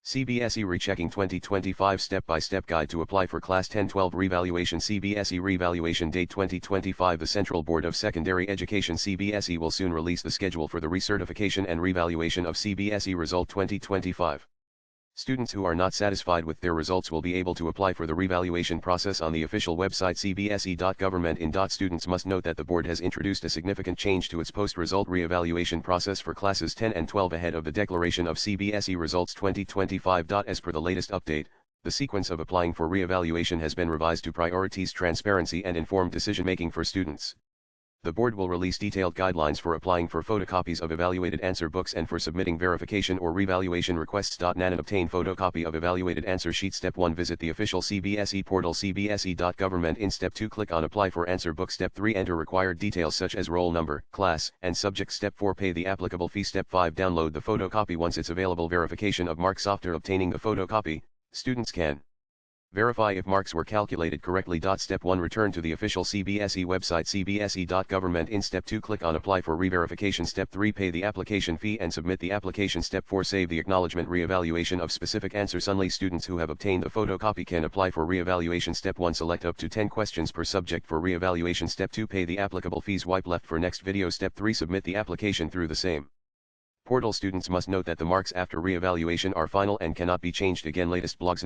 CBSE Rechecking 2025 Step-by-Step Guide to Apply for Class 10-12 Revaluation. CBSE Revaluation Date 2025. The Central Board of Secondary Education CBSE will soon release the schedule for the recertification and revaluation of CBSE Result 2025. Students who are not satisfied with their results will be able to apply for the revaluation process on the official website cbse.government.in. Students must note that the board has introduced a significant change to its post-result reevaluation process for classes 10 and 12 ahead of the declaration of CBSE results 2025. As per the latest update, the sequence of applying for reevaluation has been revised to prioritize transparency and informed decision-making for students. The board will release detailed guidelines for applying for photocopies of evaluated answer books and for submitting verification or revaluation requests. And obtain photocopy of evaluated answer sheet. Step 1. Visit the official CBSE portal cbse.government.in. Step 2. Click on Apply for Answer Book. Step 3. Enter required details such as roll number, class, and subject. Step 4. Pay the applicable fee. Step 5. Download the photocopy once it's available. Verification of marks. After obtaining the photocopy, students can verify if marks were calculated correctly. Step 1. Return to the official CBSE website cbse.government.in. Step 2. Click on Apply for Re-verification. Step 3. Pay the application fee and submit the application. Step 4. Save the acknowledgement re-evaluation of specific answers. Only students who have obtained the photocopy can apply for re-evaluation. Step 1. Select up to 10 questions per subject for re-evaluation. Step 2. Pay the applicable fees. Wipe left for next video. Step 3. Submit the application through the same portal. Students must note that the marks after re-evaluation are final and cannot be changed again. Latest blogs.